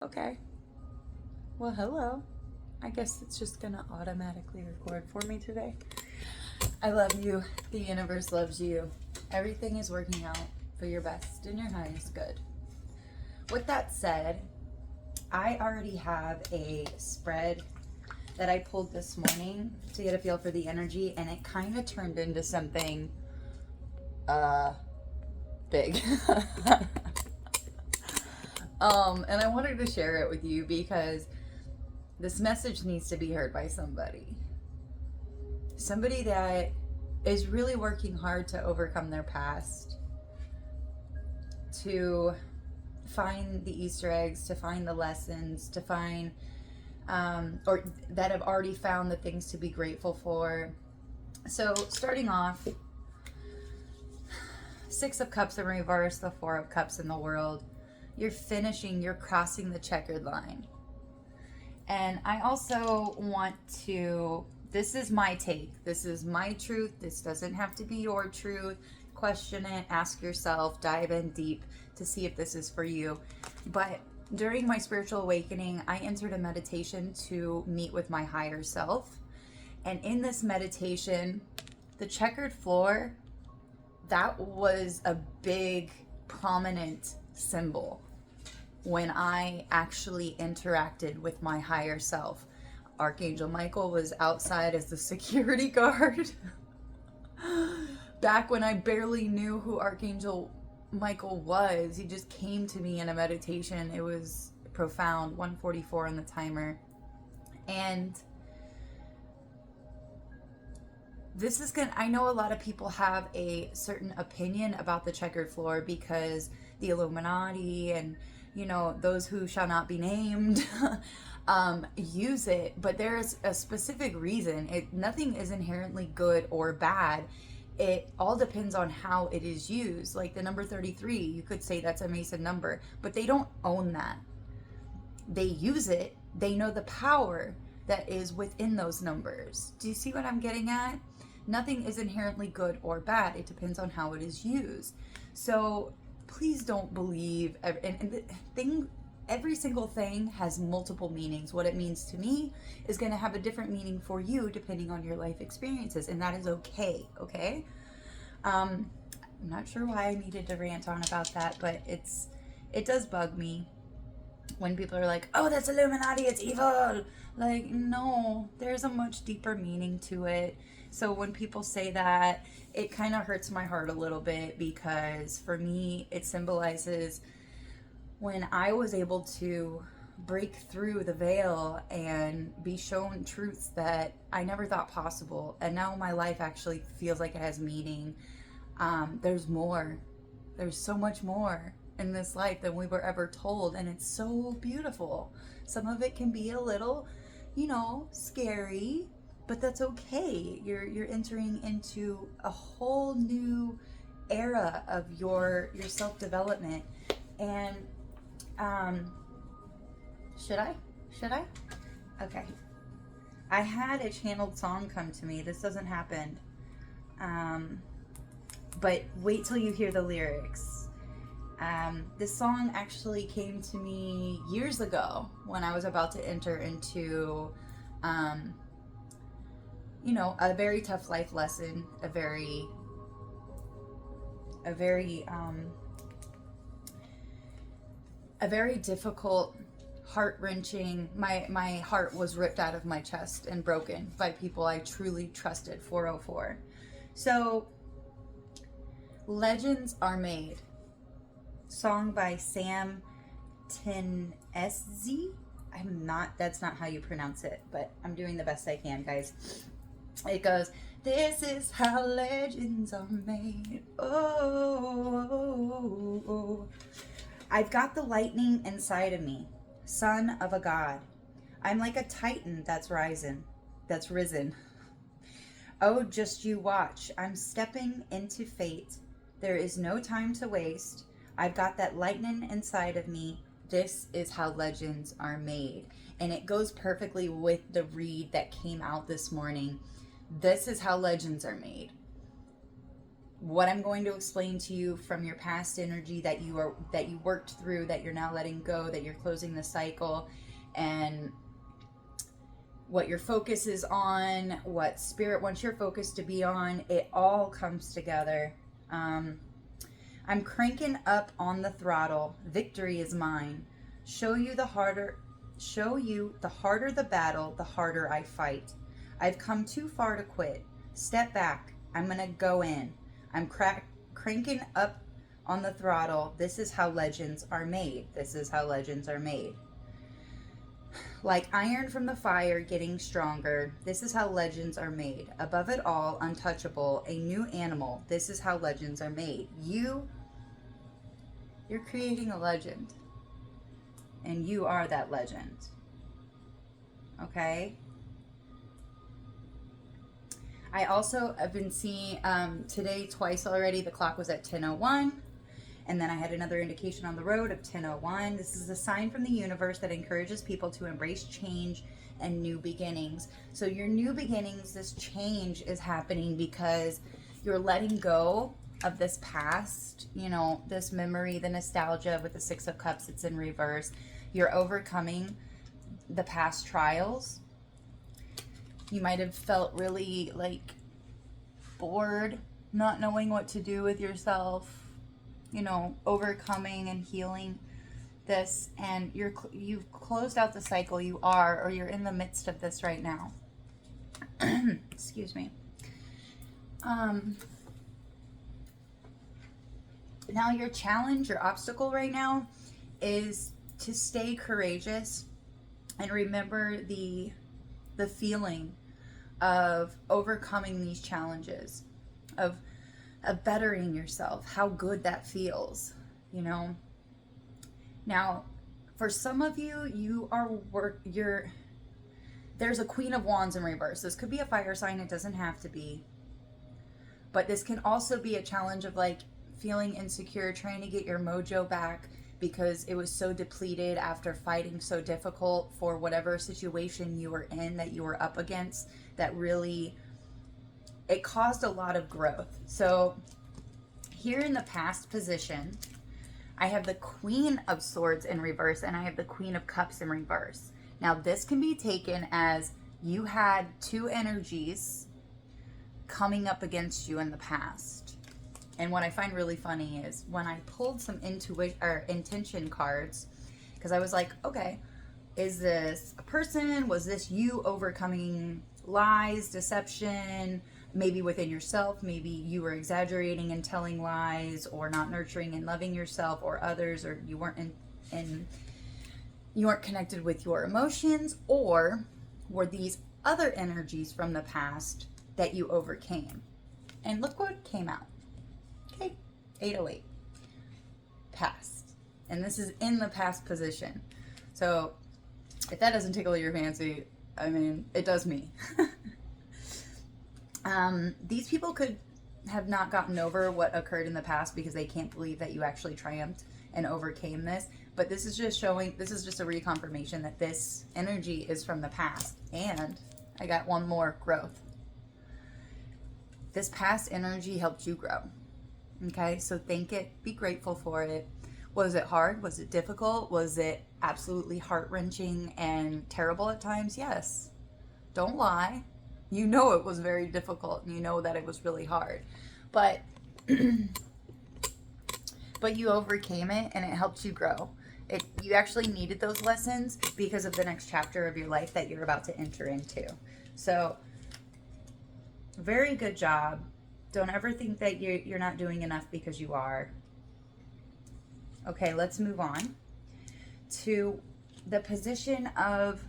Okay. Well, hello. I guess it's just gonna automatically record for me today. I love you. The universe loves you. Everything is working out for your best and your highest good. With that said, I already have a spread that I pulled this morning to get a feel for the energy, and it kind of turned into something big. And I wanted to share it with you because this message needs to be heard by somebody. Somebody that is really working hard to overcome their past, to find the Easter eggs, to find the lessons, to find, or that have already found the things to be grateful for. So, starting off, Six of Cups in reverse, the Four of Cups in the world. You're crossing the checkered line. And I also want to, this is my take. This is my truth. This doesn't have to be your truth. Question it, ask yourself, dive in deep to see if this is for you. But during my spiritual awakening, I entered a meditation to meet with my higher self. And in this meditation, the checkered floor, that was a big, prominent symbol when I actually interacted with my higher self. Archangel Michael was outside as the security guard. Back when I barely knew who Archangel Michael was, he just came to me in a meditation. It was profound, 144 on the timer. And this is I know a lot of people have a certain opinion about the checkered floor because the Illuminati and those who shall not be named use it, but there's a specific reason. Nothing is inherently good or bad. It all depends on how it is used. Like the number 33, you could say that's a Mason number, but they don't own that. They use it. They know the power that is within those numbers. Do you see what I'm getting at? Nothing is inherently good or bad. It depends on how it is used. So please don't believe every single thing has multiple meanings. What it means to me is going to have a different meaning for you depending on your life experiences, and that is okay. I'm not sure why I needed to rant on about that, but it does bug me when people are like, oh, that's Illuminati, it's evil. Like, no, there's a much deeper meaning to it. So when people say that, it kind of hurts my heart a little bit, because for me, it symbolizes when I was able to break through the veil and be shown truths that I never thought possible. And now my life actually feels like it has meaning. There's more. There's so much more in this life than we were ever told. And it's so beautiful. Some of it can be a little, scary, but that's okay. You're entering into a whole new era of your self-development. And should I? Okay. I had a channeled song come to me. This doesn't happen. But wait till you hear the lyrics. This song actually came to me years ago when I was about to enter into, a very tough life lesson, a very difficult, heart-wrenching, my heart was ripped out of my chest and broken by people I truly trusted, 404. So, Legends Are Made. Song by Sam Tineszi. That's not how you pronounce it, but I'm doing the best I can, guys. It goes, this is how legends are made. Oh. I've got the lightning inside of me, son of a god. I'm like a titan that's risen. Oh, just you watch. I'm stepping into fate. There is no time to waste. I've got that lightning inside of me. This is how legends are made. And it goes perfectly with the read that came out this morning. This is how legends are made. what I'm going to explain to you from your past energy that you worked through, that you're now letting go, that you're closing the cycle, and what your focus is on, what spirit wants your focus to be on, it all comes together. I'm cranking up on the throttle. Victory is mine. Show you the harder the battle, the harder I fight. I've come too far to quit. Step back. I'm going to go in. I'm cranking up on the throttle. This is how legends are made. This is how legends are made. Like iron from the fire, getting stronger. This is how legends are made. Above it all, untouchable, a new animal. This is how legends are made. You're creating a legend. And you are that legend. Okay? I also have been seeing today twice already. The clock was at 10:01. And then I had another indication on the road of 10:01. This is a sign from the universe that encourages people to embrace change and new beginnings. So your new beginnings, this change is happening because you're letting go of this past, this memory, the nostalgia with the Six of Cups, it's in reverse. You're overcoming the past trials. You might have felt really bored, not knowing what to do with yourself, overcoming and healing this, and you've closed out the cycle. You're in the midst of this right now. Excuse me. Now your challenge, your obstacle right now is to stay courageous and remember the feeling of overcoming these challenges, of bettering yourself, how good that feels, Now, for some of you, there's a Queen of Wands in reverse. This could be a fire sign, it doesn't have to be. But this can also be a challenge of feeling insecure, trying to get your mojo back because it was so depleted after fighting so difficult for whatever situation you were in, that you were up against, that really, it caused a lot of growth. So here in the past position, I have the Queen of Swords in reverse and I have the Queen of Cups in reverse. Now this can be taken as you had two energies coming up against you in the past. And what I find really funny is when I pulled some intention cards, because I was like, okay, is this a person? Was this you overcoming lies, deception, maybe within yourself? Maybe you were exaggerating and telling lies, or not nurturing and loving yourself or others, or you weren't you weren't connected with your emotions, or were these other energies from the past that you overcame? And look what came out. Okay, 808. Past. And this is in the past position. So if that doesn't tickle your fancy, I mean, it does me. These people could have not gotten over what occurred in the past because they can't believe that you actually triumphed and overcame this. But this is just showing, this is just a reconfirmation that this energy is from the past. And I got one more: growth. This past energy helped you grow. Okay, so thank it, be grateful for it. Was it hard? Was it difficult? Was it absolutely heart-wrenching and terrible at times? Yes. Don't lie. You know it was very difficult, and you know that it was really hard. But but you overcame it, and it helped you grow. You actually needed those lessons because of the next chapter of your life that you're about to enter into. So very good job. Don't ever think that you're not doing enough, because you are. Okay, let's move on to the position of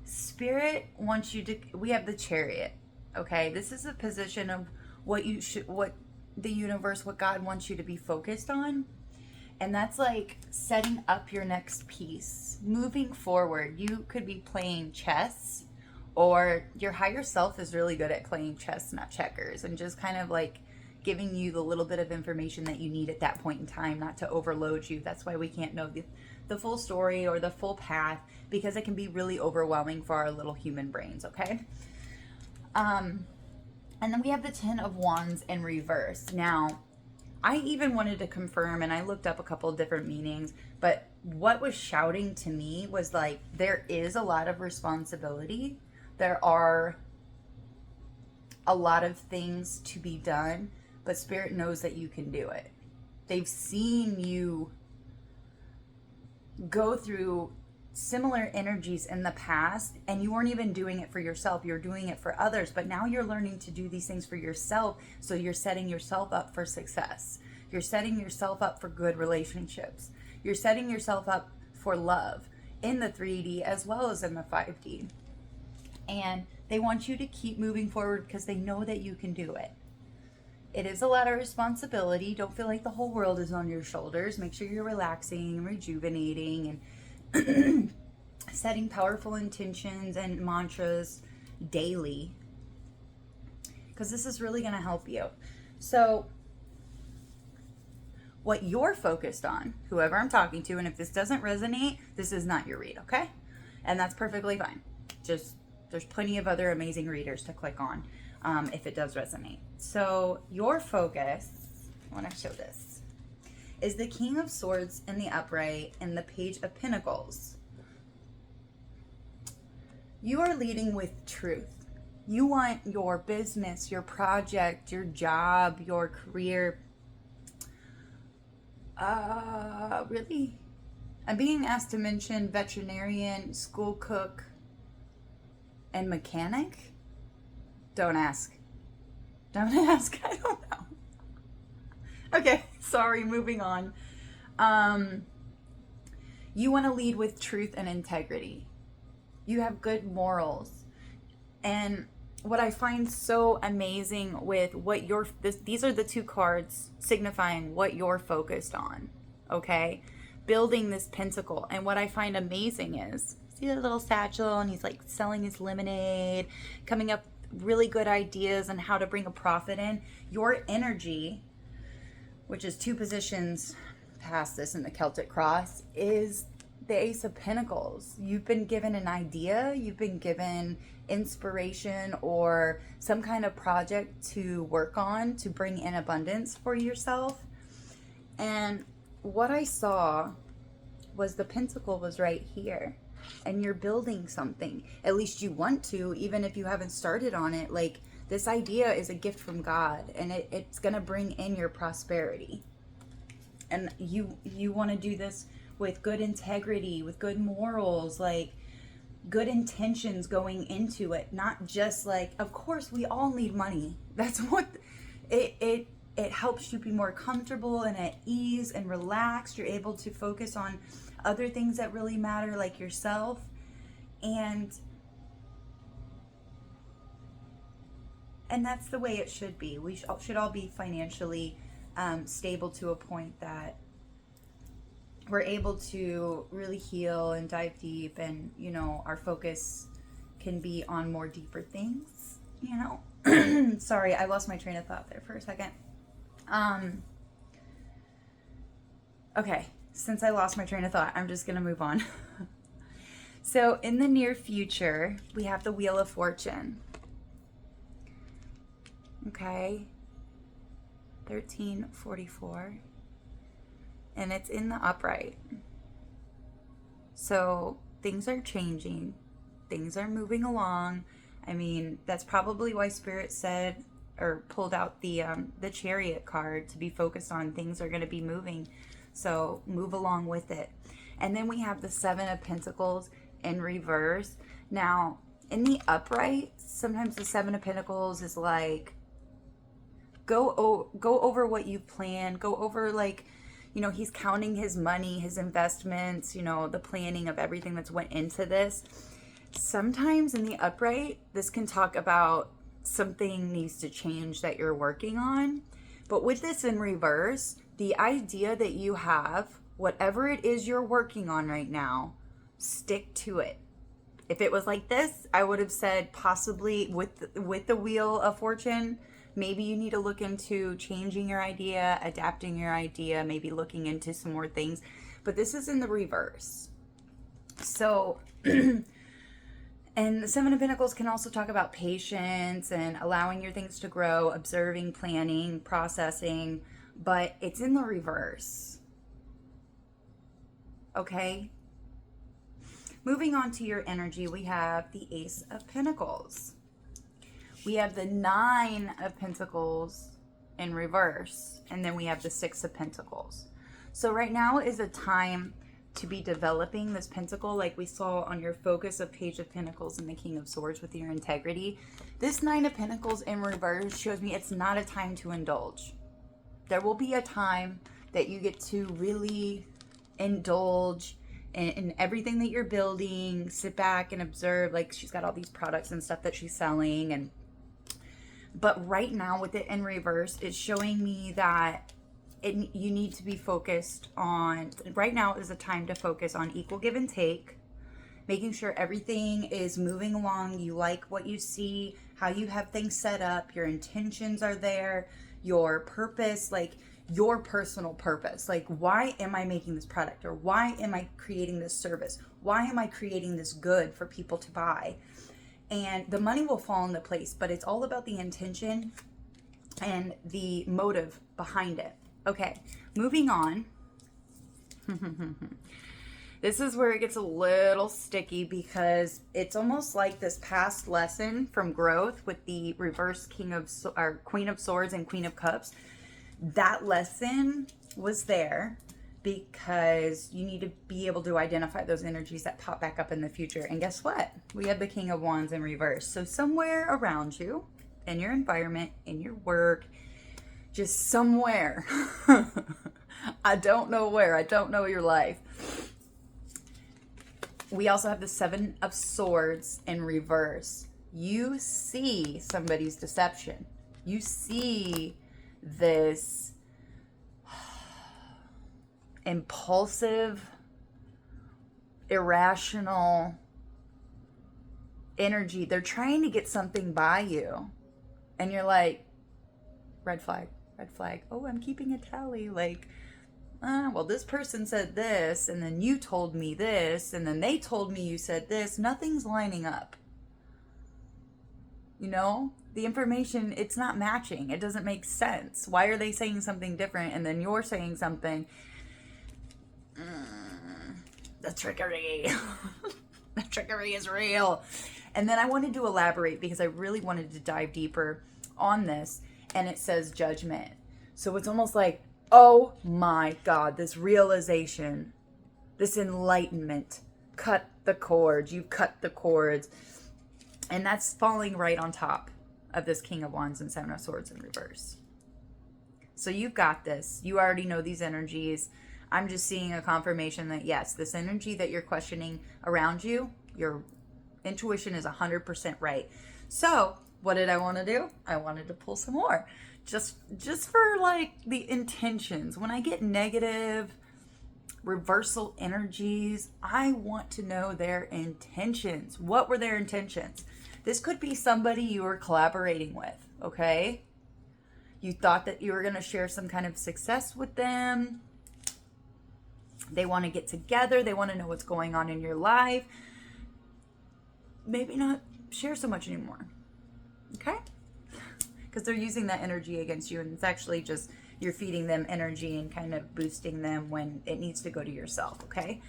Spirit wants you to, we have the Chariot. Okay, this is a position of what the universe, what God wants you to be focused on. And that's like setting up your next piece, moving forward. You could be playing chess, or your higher self is really good at playing chess, not checkers, and just kind of giving you the little bit of information that you need at that point in time, not to overload you. That's why we can't know the full story or the full path, because it can be really overwhelming for our little human brains, okay? And then we have the Ten of Wands in reverse. Now, I even wanted to confirm, and I looked up a couple of different meanings, but what was shouting to me was like, there is a lot of responsibility. There are a lot of things to be done, but Spirit knows that you can do it. They've seen you go through similar energies in the past, and you weren't even doing it for yourself. You're doing it for others, but now you're learning to do these things for yourself. So you're setting yourself up for success. You're setting yourself up for good relationships. You're setting yourself up for love in the 3D as well as in the 5D. And they want you to keep moving forward because they know that you can do it. It is a lot of responsibility. Don't feel like the whole world is on your shoulders. Make sure you're relaxing and rejuvenating and setting powerful intentions and mantras daily, because this is really going to help you. So what you're focused on, whoever I'm talking to, and if this doesn't resonate, this is not your read, okay? And that's perfectly fine. Just, there's plenty of other amazing readers to click on if it does resonate. So your focus, I want to show this, is the King of Swords in the upright and the Page of Pentacles. You are leading with truth. You want your business, your project, your job, your career. Really? I'm being asked to mention veterinarian, school cook, and mechanic? Don't ask. Don't ask. I don't know. Okay, sorry, moving on. You want to lead with truth and integrity. You have good morals. And what I find so amazing with what these are the two cards signifying what you're focused on, okay? Building this pentacle. And what I find amazing is, see the little satchel, and he's like selling his lemonade, coming up really good ideas on how to bring a profit in. Your energy, which is 2 positions past this in the Celtic cross, is the Ace of Pentacles. You've been given an idea, you've been given inspiration or some kind of project to work on to bring in abundance for yourself. And what I saw was the pentacle was right here, and you're building something. At least you want to, even if you haven't started on it. Like, this idea is a gift from God, and it's going to bring in your prosperity. And you want to do this with good integrity, with good morals, like good intentions going into it. Not just like, of course we all need money. That's what it helps you be more comfortable and at ease and relaxed. You're able to focus on other things that really matter, like yourself. And that's the way it should be. We should all be financially stable to a point that we're able to really heal and dive deep, and our focus can be on more deeper things. Sorry, I lost my train of thought there for a second. Okay, since I lost my train of thought, I'm just gonna move on. So in the near future, we have the Wheel of Fortune. Okay, 1344, and it's in the upright. So things are changing, things are moving along. I mean, that's probably why Spirit said or pulled out the Chariot card, to be focused on things are going to be moving. So move along with it. And then we have the 7 of Pentacles in reverse. Now, in the upright, sometimes the 7 of Pentacles is like, go over what you've planned. Go over, like, he's counting his money, his investments, the planning of everything that's went into this. Sometimes in the upright, this can talk about something needs to change that you're working on. But with this in reverse, the idea that you have, whatever it is you're working on right now, stick to it. If it was like this, I would have said possibly with the Wheel of Fortune, Maybe you need to look into changing your idea, adapting your idea, maybe looking into some more things. But this is in the reverse. So, and the Seven of Pentacles can also talk about patience and allowing your things to grow, observing, planning, processing, but it's in the reverse. Okay? Moving on to your energy, we have the Ace of Pentacles. We have the Nine of Pentacles in reverse, and then we have the Six of Pentacles. So right now is a time to be developing this pentacle, like we saw on your focus of Page of Pentacles and the King of Swords with your integrity. This Nine of Pentacles in reverse shows me it's not a time to indulge. There will be a time that you get to really indulge in everything that you're building, sit back and observe. Like, she's got all these products and stuff that she's selling, but right now with it in reverse, it's showing me that you need to be focused on, right now is a time to focus on equal give and take, making sure everything is moving along. You like what you see, how you have things set up, your intentions are there, your purpose, like your personal purpose. Like, why am I making this product? Or why am I creating this service? Why am I creating this good for people to buy? And the money will fall into place, but it's all about the intention and the motive behind it. Okay, moving on. This is where it gets a little sticky because it's almost like this past lesson from growth with the reverse Queen of Swords and Queen of Cups. That lesson was there because you need to be able to identify those energies that pop back up in the future. And guess what? We have the King of Wands in reverse. So somewhere around you, in your environment, in your work, just somewhere, I don't know where, I don't know your life. We also have the Seven of Swords in reverse. You see somebody's deception. You see this impulsive, irrational energy. They're trying to get something by you. And you're like, red flag, red flag. Oh, I'm keeping a tally. Like, well, this person said this, and then you told me this, and then they told me you said this. Nothing's lining up. You know, the information, it's not matching. It doesn't make sense. Why are they saying something different, and then you're saying something? The trickery. The trickery is real. And then I wanted to elaborate because I really wanted to dive deeper on this. And it says judgment. So it's almost like, oh my God, this realization, this enlightenment, cut the cords. You cut the cords. And that's falling right on top of this King of Wands and Seven of Swords in reverse. So you've got this. You already know these energies. I'm just seeing a confirmation that yes, this energy that you're questioning around you, your intuition is 100% right. So what did I want to do? I wanted to pull some more. Just for like the intentions. When I get negative reversal energies, I want to know their intentions. What were their intentions? This could be somebody you were collaborating with, okay? You thought that you were going to share some kind of success with them. They want to get together. They want to know what's going on in your life. Maybe not share so much anymore, okay? Because they're using that energy against you, and it's actually just you're feeding them energy and kind of boosting them when it needs to go to yourself, okay?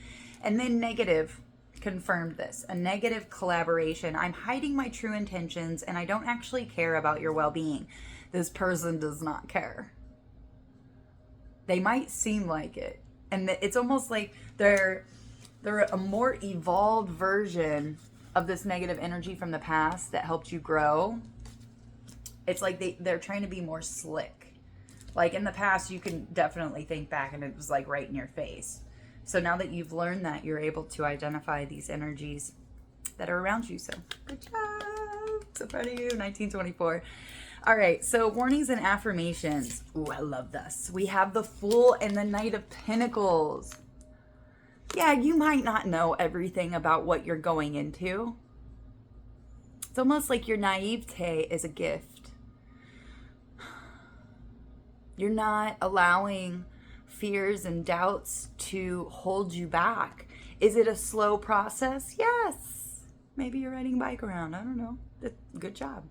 And then negative confirmed this. A negative collaboration. I'm hiding my true intentions, and I don't actually care about your well-being. This person does not care. They might seem like it. And it's almost like they're a more evolved version of this negative energy from the past that helped you grow. It's like they're trying to be more slick. Like in the past, you can definitely think back and it was like right in your face. So now that you've learned that, you're able to identify these energies that are around you. So good job. So proud of you, 1924. All right, so warnings and affirmations. Ooh, I love this. We have the Fool and the Knight of Pentacles. Yeah, you might not know everything about what you're going into. It's almost like your naivete is a gift. You're not allowing fears and doubts to hold you back. Is it a slow process? Yes. Maybe you're riding a bike around. I don't know. Good job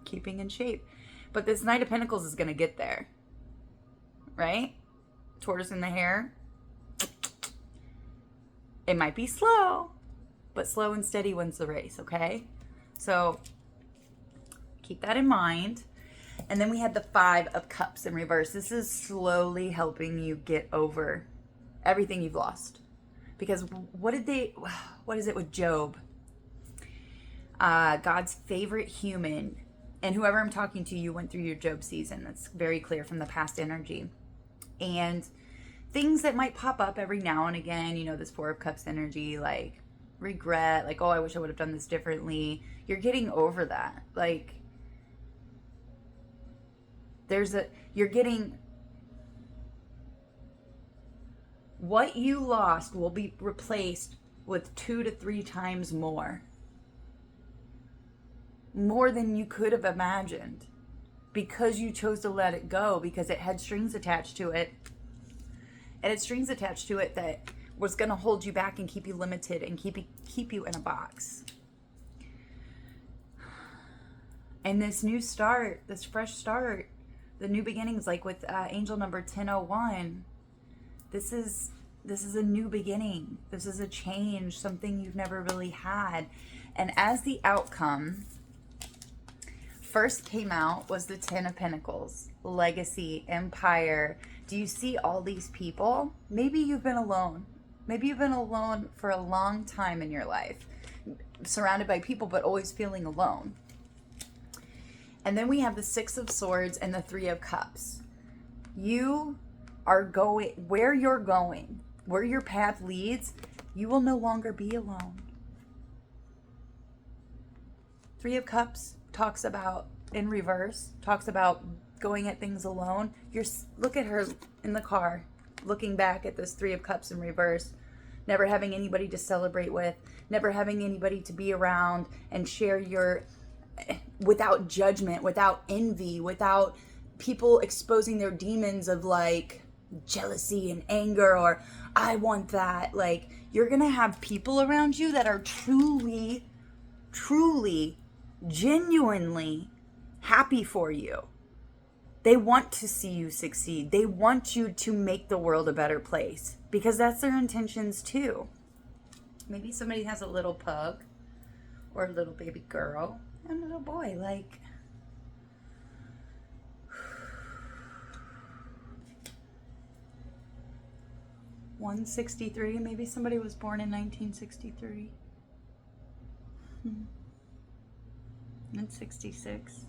keeping in shape. But this Knight of Pentacles is going to get there. Right? Tortoise in the hare. It might be slow, but slow and steady wins the race, okay? So keep that in mind. And then we had the Five of Cups in reverse. This is slowly helping you get over everything you've lost. Because what is it with Job? God's favorite human, and whoever I'm talking to, you went through your Job season. That's very clear from the past energy. And things that might pop up every now and again, you know, this Four of Cups energy, like regret, like, oh, I wish I would have done this differently. You're getting over that. Like, you're getting, what you lost will be replaced with 2 to 3 times more than you could have imagined, because you chose to let it go, because it had strings attached to it. And it's strings attached to it that was going to hold you back and keep you limited and keep you in a box. And this new start, this fresh start, the new beginnings, like with angel number 1001, this is a new beginning. This is a change, something you've never really had. And as the outcome, first came out was the Ten of Pentacles, legacy, empire. Do you see all these people? Maybe you've been alone. Maybe you've been alone for a long time in your life, surrounded by people, but always feeling alone. And then we have the Six of Swords and the Three of Cups. You are going, where you're going, where your path leads, you will no longer be alone. Three of Cups talks about, in reverse, talks about going at things alone. Look at her in the car, looking back at this Three of Cups in reverse, never having anybody to celebrate with, never having anybody to be around and share your, without judgment, without envy, without people exposing their demons of like jealousy and anger, or I want that. Like, you're gonna have people around you that are truly, genuinely happy for you. They want to see you succeed. They want you to make the world a better place, because that's their intentions too. Maybe somebody has a little pug or a little baby girl and a little boy, like, (163), maybe somebody was born in 1963. And 66.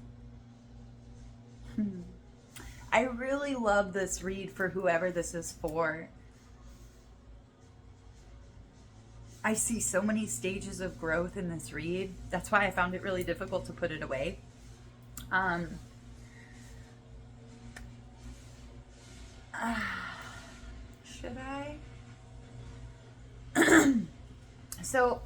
I really love this read for whoever this is for. I see so many stages of growth in this read. That's why I found it really difficult to put it away. Should I? So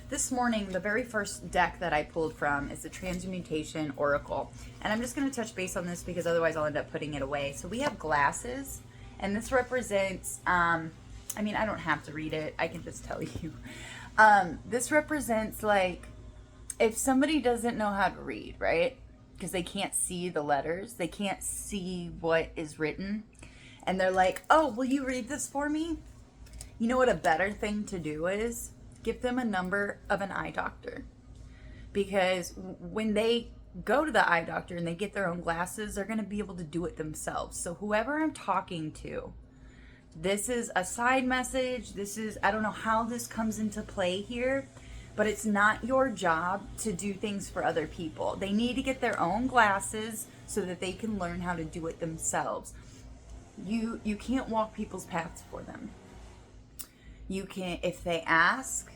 this morning, the very first deck that I pulled from is the Transmutation Oracle. And I'm just going to touch base on this because otherwise I'll end up putting it away. So we have glasses, and this represents, I mean, I don't have to read it. I can just tell you. This represents, like, if somebody doesn't know how to read, right? Because they can't see the letters. They can't see what is written. And they're like, oh, will you read this for me? You know what a better thing to do is? Give them a number of an eye doctor. Because when they go to the eye doctor and they get their own glasses, they're going to be able to do it themselves. So whoever I'm talking to, this is a side message. This is, I don't know how this comes into play here, but it's not your job to do things for other people. They need to get their own glasses so that they can learn how to do it themselves. You can't walk people's paths for them. You can, if they ask,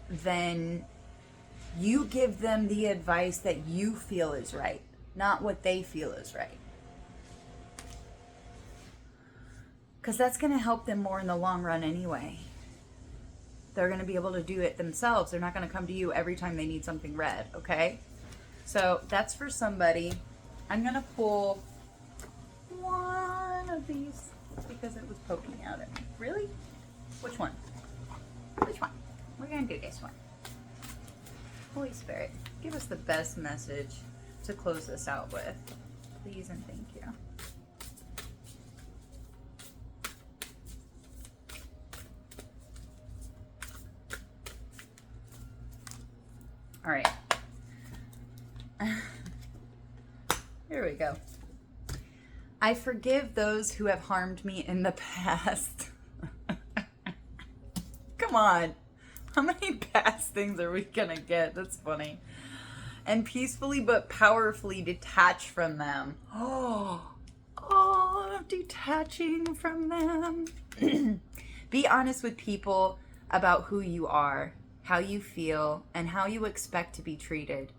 then you give them the advice that you feel is right, not what they feel is right. Because that's going to help them more in the long run anyway. They're going to be able to do it themselves. They're not going to come to you every time they need something read, okay? So that's for somebody. I'm going to pull please? Because it was poking out at me. Really? Which one? Which one? We're gonna do this one. Holy Spirit, give us the best message to close this out with. Please and thank you. All right. Here we go. I forgive those who have harmed me in the past. Come on. How many past things are we gonna get? That's funny. And peacefully but powerfully detach from them. Oh, I'm detaching from them. Be honest with people about who you are, how you feel, and how you expect to be treated.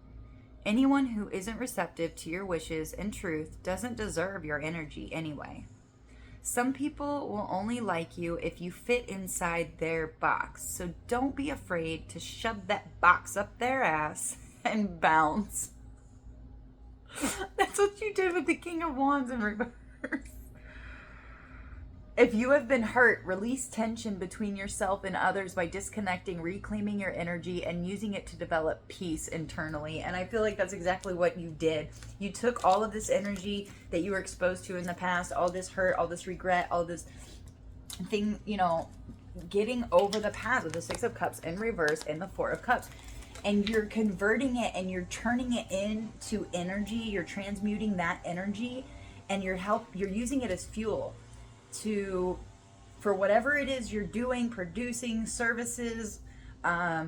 Anyone who isn't receptive to your wishes and truth doesn't deserve your energy anyway. Some people will only like you if you fit inside their box, so don't be afraid to shove that box up their ass and bounce. That's what you did with the King of Wands in reverse. If you have been hurt, release tension between yourself and others by disconnecting, reclaiming your energy, and using it to develop peace internally. And I feel like that's exactly what you did. You took all of this energy that you were exposed to in the past, all this hurt, all this regret, all this thing, you know, getting over the past with the Six of Cups in reverse and the Four of Cups. And you're converting it and you're turning it into energy. You're transmuting that energy and you're using it as fuel for whatever it is you're doing, producing services. I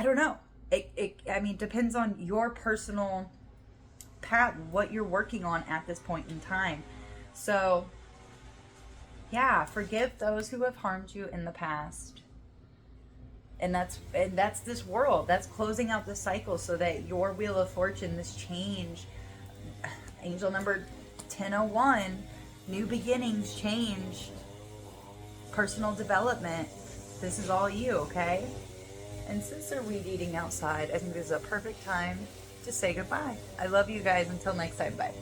don't know. I mean, depends on your personal path, what you're working on at this point in time. So yeah, forgive those who have harmed you in the past. And that's this world. That's closing out the cycle so that your wheel of fortune, this change, angel number 1001, new beginnings, change, personal development. This is all you, okay? And since they're weed eating outside, I think this is a perfect time to say goodbye. I love you guys. Until next time, bye.